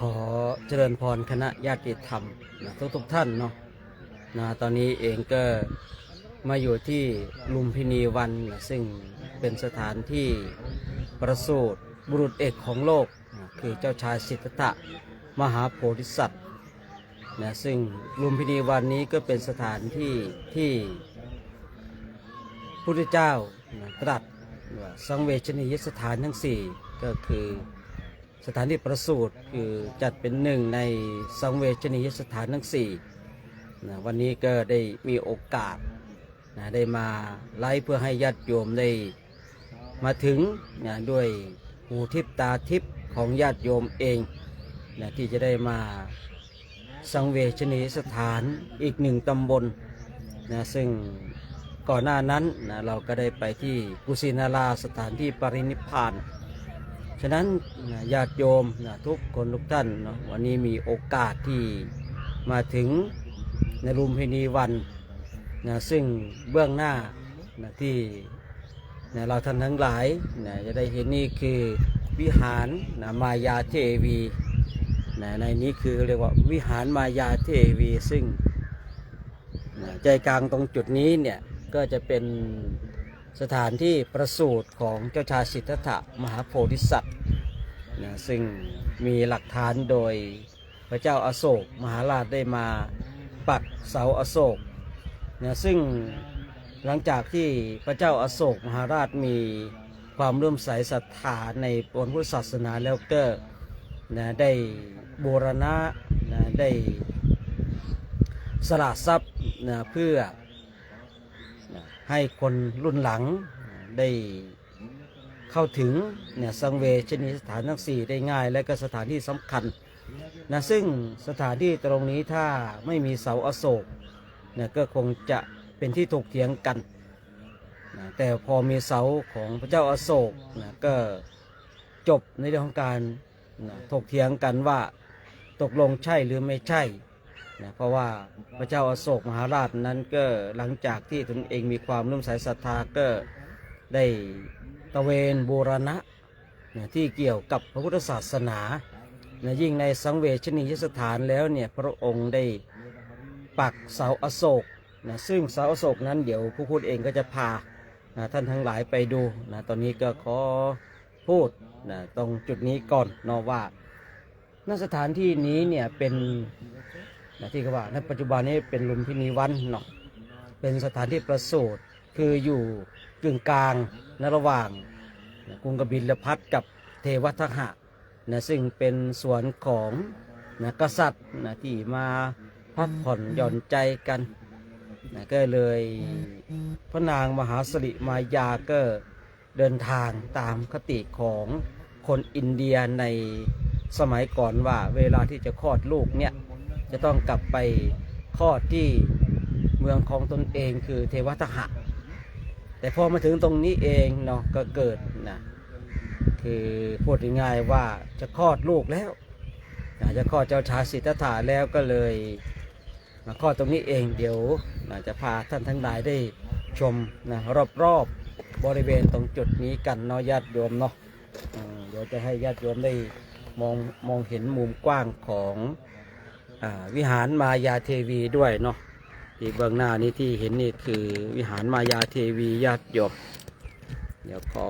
ขอเจริญพรคณะญาติธรรมนะทุกท่านเนาะนะตอนนี้เองก็มาอยู่ที่ลุมพินีวันนะซึ่งเป็นสถานที่ประสูติบุรุษเอกของโลกนะคือเจ้าชายสิทธัตถะมหาโพธิสัตว์นะซึ่งลุมพินีวันนี้ก็เป็นสถานที่ที่พระพุทธเจ้านะตรัสว่าสังเวชนียสถานทั้งสี่ก็คือสถานที่ประสูติคือจัดเป็นหนึ่งในสังเวชนียสถานทั้งสี่นะวันนี้ก็ได้มีโอกาสนะได้มาไลฟ์เพื่อให้ญาติโยมได้มาถึงนะด้วยหูทิพตาทิพของญาติโยมเองนะที่จะได้มาสังเวชนียสถานอีกหนึ่งตำบลนะซึ่งก่อนหน้านั้นนะเราก็ได้ไปที่กุสินาราสถานที่ปรินิพพานฉะนั้นนะญาติโยมนะทุกคนทุกท่านเนาะวันนี้มีโอกาสที่มาถึงในลุมพินีวันนะซึ่งเบื้องหน้านะที่นะเราท่านทั้งหลายนะจะได้เห็นนี่คือวิหารนะมายาเทวีนะในนี้คือเรียกว่าวิหารมายาเทวีซึ่งนะใจกลางตรงจุดนี้เนี่ยก็จะเป็นสถานที่ประสูติของเจ้าชายสิทธัตถะมหาโพธิสัตว์นะซึ่งมีหลักฐานโดยพระเจ้าอโศกมหาราชได้มาปักเสาอโศกนะซึ่งหลังจากที่พระเจ้าอโศกมหาราชมีความเลื่อมใสศรัทธาในพุทธศาสนาแล้วก็นะได้บูรณะนะได้สละทรัพย์นะเพื่อให้คนรุ่นหลังได้เข้าถึงเนี่ยสังเวชนียสถานทั้งสี่ได้ง่ายและก็สถานที่สำคัญนะซึ่งสถานที่ตรงนี้ถ้าไม่มีเสาอโศกเนี่ยก็คงจะเป็นที่ถกเถียงกันนะแต่พอมีเสาของพระเจ้าอโศกนะก็จบในเรื่องของการนะถกเถียงกันว่าตกลงใช่หรือไม่ใช่นะเพราะว่าพระเจ้าอโศกมหาราชนั้นก็หลังจากที่ตนเองมีความเลื่อมใสศรัทธาก็ได้ตระเวนบูรณะนะที่เกี่ยวกับพระพุทธศาสนานะยิ่งในสังเวชนียสถานแล้วเนี่ยพระองค์ได้ปักเสาอโศกนะซึ่งเสาอโศกนั้นเดี๋ยวผู้พูดเองก็จะพานะท่านทั้งหลายไปดูนะตอนนี้ก็ขอพูดนะตรงจุดนี้ก่อนเนาะว่าณสถานที่นี้เนี่ยเป็นนะที่เขาว่าในปัจจุบันนี้เป็นลุมพินีวันเนาะเป็นสถานที่ประสูติคืออยู่กึ่งกลางนะระหว่างนะกรุงกบิลพัสกับเทวทหะนะซึ่งเป็นส่วนของนะกษัตริย์นะที่มาพักผ่อนหย่อนใจกันนะก็เลยพระนางมหาสิริมายาก็เดินทางตามคติของคนอินเดียในสมัยก่อนว่าเวลาที่จะคลอดลูกเนี่ยจะต้องกลับไปคลอดที่เมืองของตนเองคือเทวทหะแต่พอมาถึงตรงนี้เองเนาะก็เกิดนะคือพูดง่ายๆว่าจะคลอดลูกแล้วจะคลอดเจ้าชายสิทธัตถะแล้วก็เลยมาคลอดตรงนี้เองเดี๋ยวจะพาท่านทั้งหลายได้ชมนะรอบๆบริเวณตรงจุดนี้กันเนาะญาติโยมเนาะเดี๋ยวจะให้ญาติโยมได้มองเห็นมุมกว้างของวิหารมายาเทวีด้วยเนาะที่เบื้องหน้านี้ที่เห็นนี่คือวิหารมายาเทวีญาติโยมเดี๋ยวขอ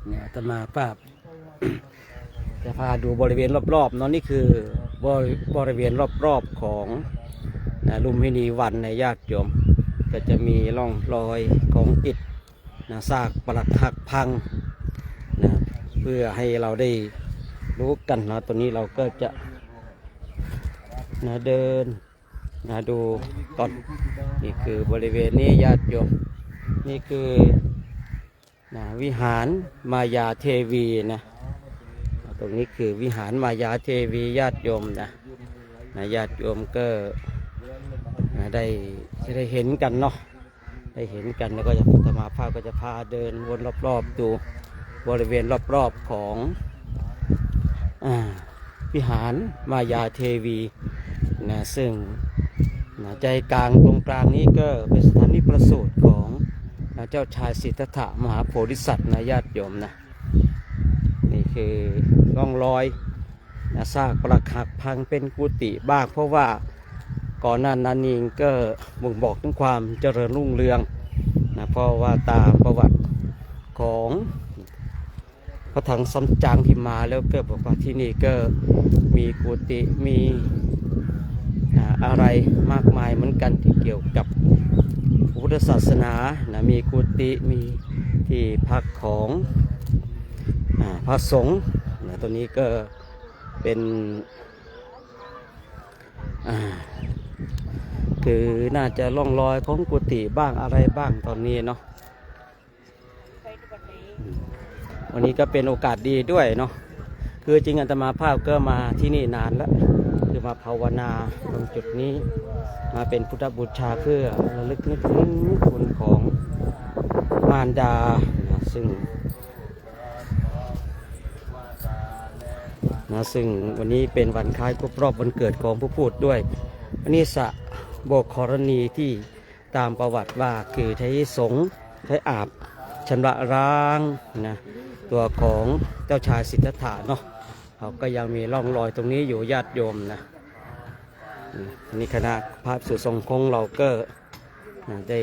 เนี่ยอาตมาภาพ จะพาดูบริเวณรอบๆเนาะนี่คือบริเวณรอบๆของลุมพินีวันในญาติโยมก็จะมีร่องรอยของอิฐซากปรักหักพังนะเพื่อให้เราได้รู้กันนะตรงนี้เราก็จะเดินดูก่อนนี่คือบริเวณนี้ญาติโยมนี่คือวิหารมายาเทวีนะตรงนี้คือวิหารมายาเทวีญาติโยมนะญาติโยมก็จะได้เห็นกันเนาะได้เห็นกันแล้วก็จะธรรมาภาพก็จะพาเดินวนรอบๆดูบริเวณรอบๆของวิหารมายาเทวีนะซึ่ง ใจกลางตรงกลางนี้ก็เป็นสถานที่ประสูติของเจ้าชายสิทธัตถะมหาโพธิสัตว์นะญาติโยมนะนี่คือร่องรอยซากปรักหักพังเป็นกุฏิบ้างเพราะว่าก่อนหน้านั้นเองก็บ่งบอกถึงความเจริญรุ่งเรืองนะเพราะว่าตามประวัติของพระถังซัมจั๋งที่มาแล้วก็บอกว่าที่นี่ก็มีกุฏิมีอะไรมากมายเหมือนกันที่เกี่ยวกับพุทธศาสนานะมีกุฏิมีที่พักของพระสงฆ์นะตัวนี้ก็เป็นคือน่าจะล่องรอยของกุฏิบ้างอะไรบ้างตอนนี้เนาะวันนี้ก็เป็นโอกาสดีด้วยเนาะคือจริงอาตมาภาพก็มาที่นี่นานแล้วคือมาภาวนาตรงจุดนี้มาเป็นพุทธบูชาเพื่อระลึกนึกถึงคุณของมารดาซึ่งวันนี้เป็นวันคล้ายครบรอบวันเกิดของผู้พูดด้วยวันนี้สะโบกกรณีที่ตามประวัติว่าคือใช้สงใช้อาบชำระล้างนะตัวของเจ้าชายสิทธัตถะเนาะเขาก็ยังมีร่องรอยตรงนี้อยู่ญาติโยมนะนี่คณะพระสุทรงคงเราก็ได้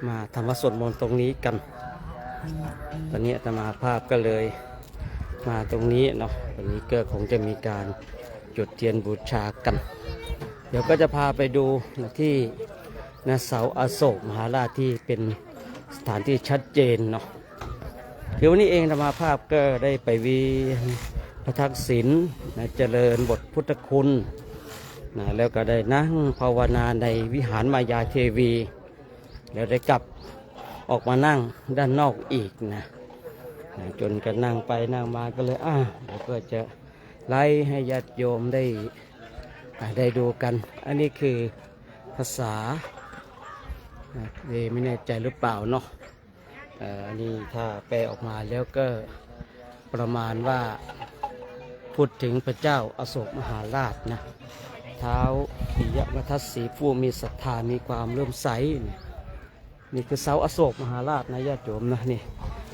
มาทำวัดสวดมนต์ตรงนี้กันตอนนี้อาตมาภาพก็เลยมาตรงนี้เนาะวันนี้ก็คงจะมีการจุดเทียนบูชากันเดี๋ยวก็จะพาไปดูที่เสาอโศกมหาราชที่เป็นสถานที่ชัดเจนเนาะเดี๋ยววันนี้เองอาตมาภาพก็ได้ไปวิพระทักษิณเจริญบทพุทธคุณแล้วก็ได้นั่งภาวนาในวิหารมายาเทวีแล้วได้กลับออกมานั่งด้านนอกอีกนะจนกันนั่งไปนั่งมาก็เลยเดี๋ยวก็จะไล่ให้ญาติโยมได้ดูกันอันนี้คือภาษาไม่แน่ใจหรือเปล่าเนาะอันนี้ถ้าแปลออกมาแล้วก็ประมาณว่าพูดถึงพระเจ้าอโศกมหาราชนะเท้าปิยมทัสสีผู้มีศรัทธามีความเลื่อมใสนี่คือเสาอโศกมหาราชนะญาติโยมนะนี่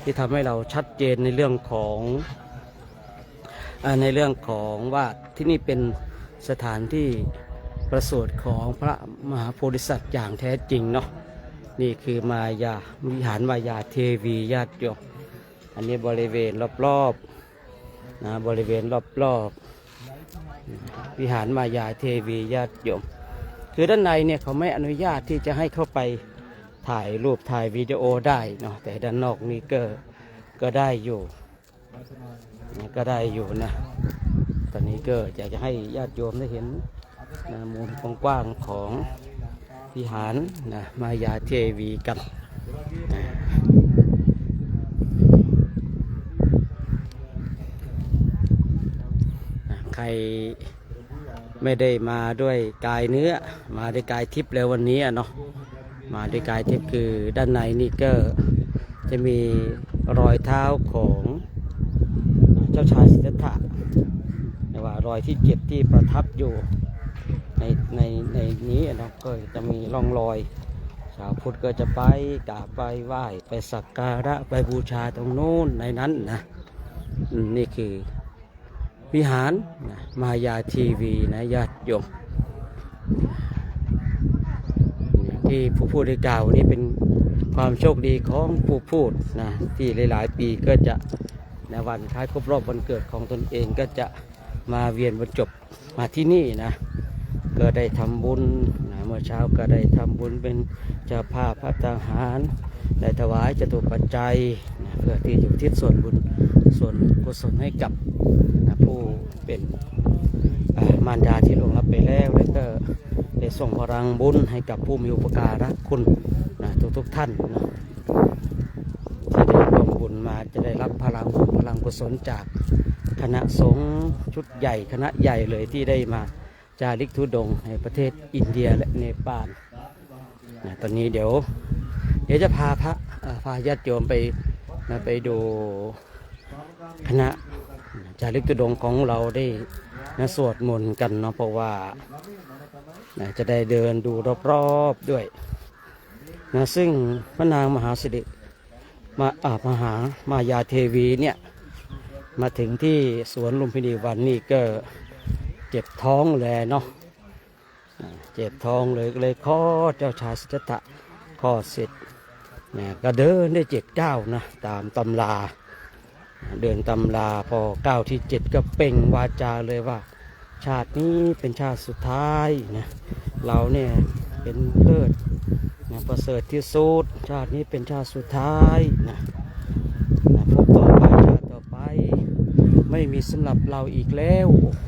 ที่ทำให้เราชัดเจนในเรื่องของว่าที่นี่เป็นสถานที่ประสูติของพระมหาโพธิสัตว์อย่างแท้จริงเนาะนี่คือมายาวิหารมายาเทวีญาติโยมอันนี้บริเวณรอบๆนะบริเวณรอบๆวิหารมายาเทวีญาติโยมคือด้านในเนี่ยเขาไม่อนุญาตที่จะให้เข้าไปถ่ายรูปถ่ายวิดีโอได้เนาะแต่ด้านนอกนี้ก็ได้อยู่นะตอนนี้ก็อยากจะให้ญาติโยมได้เห็นมุมกว้างๆของวิหารมายาเทวีกันใครไม่ได้มาด้วยกายเนื้อมาด้วยกายทิพย์แล้ววันนี้เนาะมาด้วยกายทิพย์คือด้านในนี่ก็จะมีรอยเท้าของเจ้าชายสิทธัตถะว่ารอยที่7ที่ประทับอยู่ในนี้นะก็จะมีร่องรอยชาวพุทธก็จะไปกราบไปไหว้ไปสักการะไปบูชาตรงโน้นในนั้นนะนี่คือวิหารมายาทีวีนะญาติโยมที่ผู้พูดได้กล่าวนี่เป็นความโชคดีของผู้พูดนะที่หลายๆปีก็จะในวันคล้ายครบรอบวันเกิดของตนเองก็จะมาเวียนบรรจบมาที่นี่นะก็ได้ทำบุญนะเมื่อเช้าก็ได้ทำบุญเป็นเจ้าภาพพระทหารได้ถวายจตุปัจจัยนะเพื่อที่จะอุทิศส่วนบุญส่วนกุศลให้กับนะผู้เป็นมารดาที่ล่วงลับไปแล้วแล้วก็ได้ส่งพลังบุญให้กับผู้มีอุปการะคุณนะทุกท่านนะที่ได้ร่วมบุญมาจะได้รับพลังบุญพลังกุศลจากคณะสงฆ์ชุดใหญ่คณะใหญ่เลยที่ได้มาจาริกธุดงค์ในประเทศอินเดียและเนปาลนะตอนนี้เดี๋ยวจะพาญาติโยมไปดูคณะจาริกธุดงค์ของเราได้สวดมนต์กันเนาะเพราะว่า จะได้เดินดูรอบๆด้วยนะซึ่งพระนางมหาสิริมหามายาเทวีเนี่ยมาถึงที่สวนลุมพินีวันนี่ก็เจ็บท้องแลเนาะเจ็บท้องเลยข้อเจ้าชายสิทธัตถะข้อเสร็จเนี่ยก็เดินได้7 ก้าวนะตามตำราเดินตำราพอก้าวที่7ก็เป่งวาจาเลยว่าชาตินี้เป็นชาติสุดท้ายนะเราเนี่ยเป็นเลิศนะประเสริฐที่สุดชาตินี้เป็นชาติสุดท้ายนะพบต่อไปชาติต่อไปไม่มีสำหรับเราอีกแล้วโอ้โห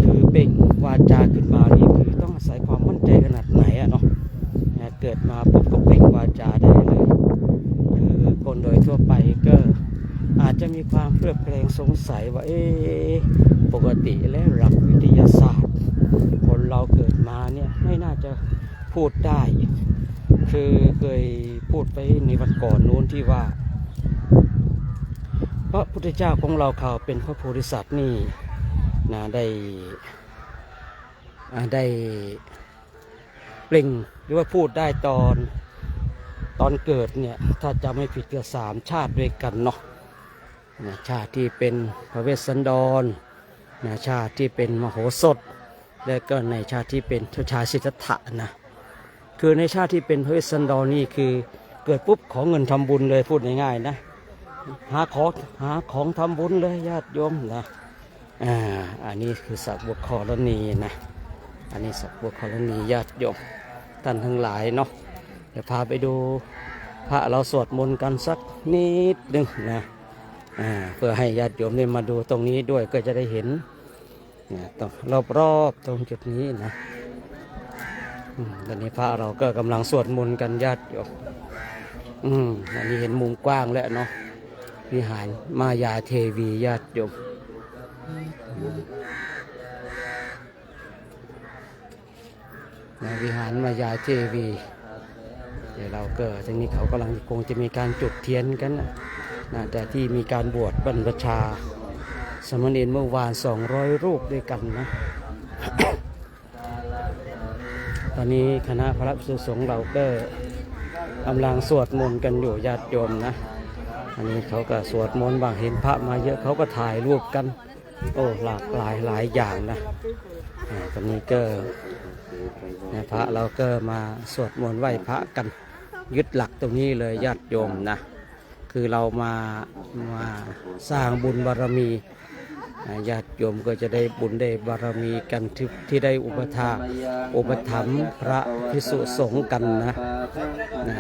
คือเป่งวาจาขึ้นมานี่คือต้องอาศัยความมั่นใจขนาดไหนอะเนาะเกิดมาปุ๊บก็เป่งวาจาได้เลยคือคนโดยทั่วไปก็อาจจะมีความเคลือบแคลงสงสัยว่าปกติแล้วหลักวิทยาศาสตร์คนเราเกิดมาเนี่ยไม่น่าจะพูดได้คือเคยพูดไปในวันก่อนนู้นที่ว่าพระพุทธเจ้าของเราเขาเป็นพระโพธิสัตว์นี่นะได้เปล่งหรือว่าพูดได้ตอนเกิดเนี่ยถ้าจะไม่ผิดก็3 ชาติด้วยกันเนาะชาติที่เป็นพระเวสสันดรชาติที่เป็นมโหสถและก็ในชาติที่เป็นเจ้าชายสิทธัตถะนะคือในชาติที่เป็นพระเวสสันดรนี่คือเกิดปุ๊บขอเงินทำบุญเลยพูดง่ายๆนะหาของทำบุญเลยญาติโยมนะอันนี้คือสักบุตรครณีนะอันนี้สักบุตรครณีญาติโยมท่านทั้งหลายเนาะเดี๋ยวพาไปดูพระเราสวดมนต์กันสักนิดหนึ่งนะเพื่อให้ญาติโยมได้มาดูตรงนี้ด้วยก็จะได้เห็นตรงรอบๆตรงจุดนี้นะตอนนี้พระเราก็กำลังสวดมนต์กันญาติโยมอันนี้เห็นมุมกว้างแล้วเนาะวิหารมายาเทวีญาติโยมวิหารมายาเทวีเดี๋ยวเราก็ทีนี้เขากำลังคงจะมีการจุดเทียนกันนะแต่ที่มีการบวชบรรพชาสมณเณรเมื่อวาน200 รูปด้วยกันนะ ตอนนี้คณะพระภิกษุสงฆ์เราก็กำลังสวดมนต์กันอยู่ญาติโยมนะอันนี้เขาก็สวดมนต์บางเห็นพระมาเยอะเขาก็ถ่ายรูปกันโอ้หลากหลายอย่างนะตอนนี้ก็พระเราก็มาสวดมนต์ไหว้พระกันยึดหลักตรงนี้เลยญาติโยมนะคือเรามาสร้างบุญบารมีญาติโยมก็จะได้บุญได้บารมีกันที่ได้อุปถัมภ์พระภิกษุสงฆ์กันนะ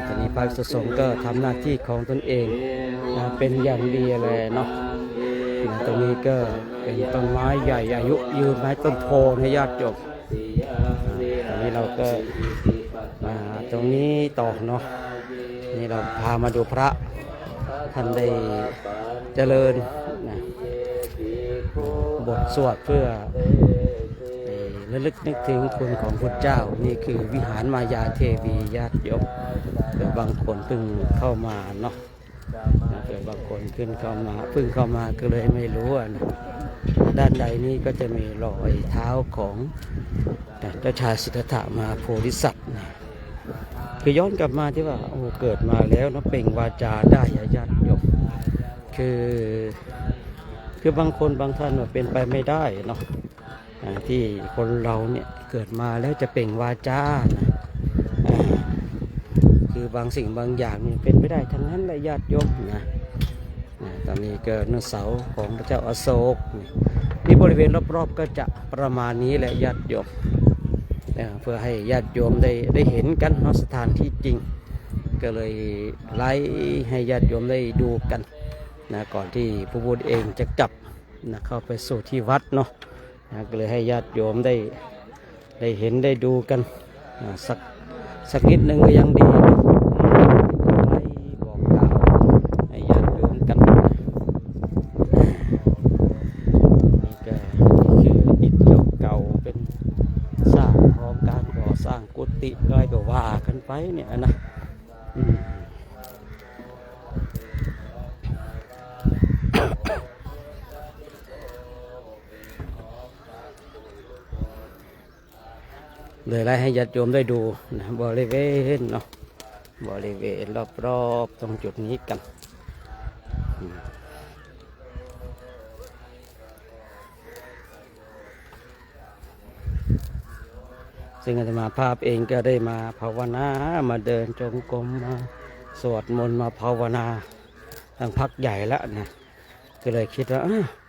ตอนนี้พระภิกษุสงฆ์ก็ทำหน้าที่ของตนเองเป็นอย่างดีเลยเนาะตรงนี้ก็เป็นต้นไม้ใหญ่อายุยืนไม้ต้นโพให้ญาติโยมตอนนี้เราก็มาตรงนี้ต่อเนาะนี่เราพามาดูพระท่านได้เจริญบทสวดเพื่อระลึกนึกถึงคุณของพระเจ้านี่คือวิหารมายาเทวีญาติโยมเกิดบางคนเพิ่งเข้ามาเนาะเกิดบางคนเพิ่งเข้ามาก็เลยไม่รู้นะด้านใดนี้ก็จะมีรอยเท้าของเจ้าชายสิทธัตถะมหาโพธิสัตว์นะคือย้อนกลับมาที่ว่าโอ้เกิดมาแล้วนะเปล่งวาจาได้ญาติโยมคือบางคนบางท่านว่าเป็นไปไม่ได้เนาะที่คนเราเนี่ยเกิดมาแล้วจะเปล่งวาจานะคือบางสิ่งบางอย่างนี่เป็นไม่ได้ทั้งนั้นเลยญาติโยมนะตอนนี้เกิดเสาของพระเจ้าอโศกที่บริเวณรอบๆก็จะประมาณนี้แหละญาติโยมเพื่อให้ญาติโยมได้เห็นกันเนาะสถานที่จริงก็เลยไล่ให้ญาติโยมได้ดูกันนะก่อนที่ผู้บวชเองจะกลับนะเข้าไปสู่ที่วัดเนาะก็เลยให้ญาติโยมได้เห็นได้ดูกันสักนิดหนึ่งก็ยังดีไล่บอกกล่าวให้ญาติโยมกันนี่ก็คืออิฐเก่าๆเป็นสร้างพร้อมการก่อสร้างกุฏิอะไรก็ว่ากันไปเนี่ยนะ เลยไล่ให้ญาติโยมได้ดูนะบริเวณเนาะบริเวณรอบๆตรงจุดนี้กันซึ่งอาตมาภาพเองก็ได้มาภาวนามาเดินจงกรมมาสวดมนต์มาภาวนาตั้งพักใหญ่แล้วนะก็เลยคิดว่า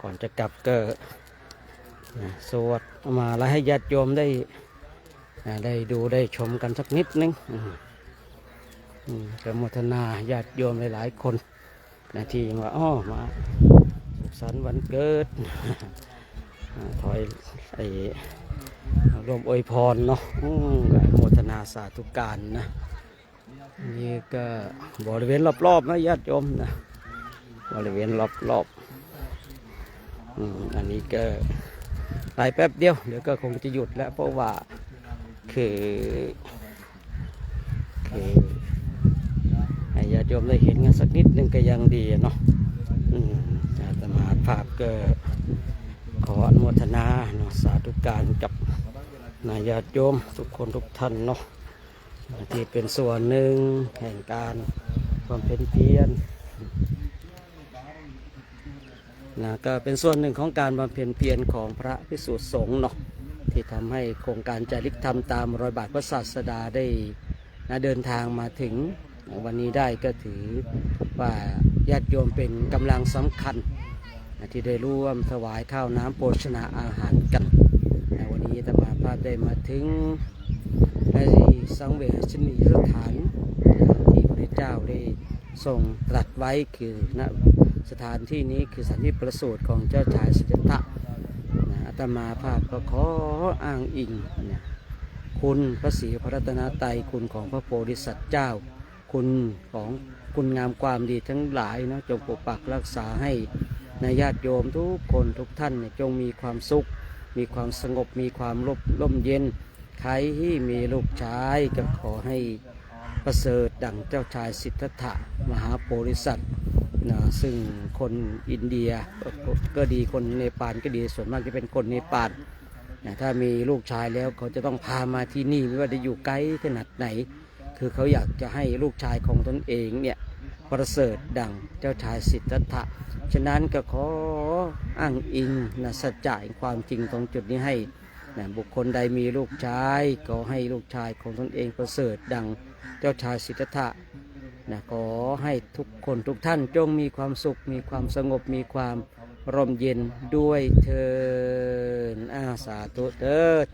ก่อนจะกลับก็สวดมาแล้วให้ญาติโยมได้ดูได้ชมกันสักนิดนึงก็โมทนาญาติโยมหลายๆคนนะที่ว่ามาสุขสันต์วันเกิดถอยรวมอวยพรเนาะโมทนาสาธุการนะนี่ก็บริเวณรอบๆนะญาติโยมนะบริเวณรอบๆอันนี้ก็ไปแป๊บเดียวเดี๋ยวก็คงจะหยุดแล้วเพราะว่าคือให้ญาติโยมได้เห็นกันสักนิดนึงก็ยังดีเนาะอาตมาภาพก็ขออนุโมทนาเนาะสาธุการกับญาติโยมทุกคนทุกท่านเนาะที่เป็นส่วนหนึ่งแห่งการความเป็นเพียรก็เป็นส่วนหนึ่งของการบำเพ็ญเพียรของพระภิกษุสงฆ์เนาะที่ทำให้โครงการจาริกธรรมตามรอยบาทพระศาสดาได้เดินทางมาถึงวันนี้ได้ก็ถือว่าญาติโยมเป็นกำลังสำคัญที่ได้ร่วมถวายข้าวน้ำโภชนาอาหารกันวันนี้อาตมาภาพได้มาถึงในสังเวชนียสถานที่พระเจ้าได้ทรงตรัสไว้คือสถานที่นี้คือสถานที่ประสูติของเจ้าชายสิทธัตถะอาตมาภาพก็ขออ้างอิงคุณพระศรีพระรัตนตรัยคุณของพระโพธิสัตว์เจ้าคุณของคุณงามความดีทั้งหลายเนาะจงปกปักรักษาให้ญาติโยมทุกคนทุกท่านจงมีความสุขมีความสงบมีความร่มเย็นใครที่มีลูกชายก็ขอให้ประเสริฐดั่งเจ้าชายสิทธัตถะมหาโพธิสัตว์ซึ่งคนอินเดียก็ดีคนเนปาลก็ดีส่วนมากจะเป็นคนเนปาลถ้ามีลูกชายแล้วเขาจะต้องพามาที่นี่ไม่ว่าจะอยู่ไกลขนาดไหนคือเขาอยากจะให้ลูกชายของตนเองเนี่ยประเสริฐดั่งเจ้าชายสิทธัตถะฉะนั้นก็ขออ้างอิงสัจจะความจริงตรงจุดนี้ให้บุคคลใดมีลูกชายก็ให้ลูกชายของตนเองประเสริฐดังเจ้าชายสิทธัตถะขอให้ทุกคนทุกท่านจงมีความสุขมีความสงบมีความร่มเย็นด้วยเถิดสาธุเถิด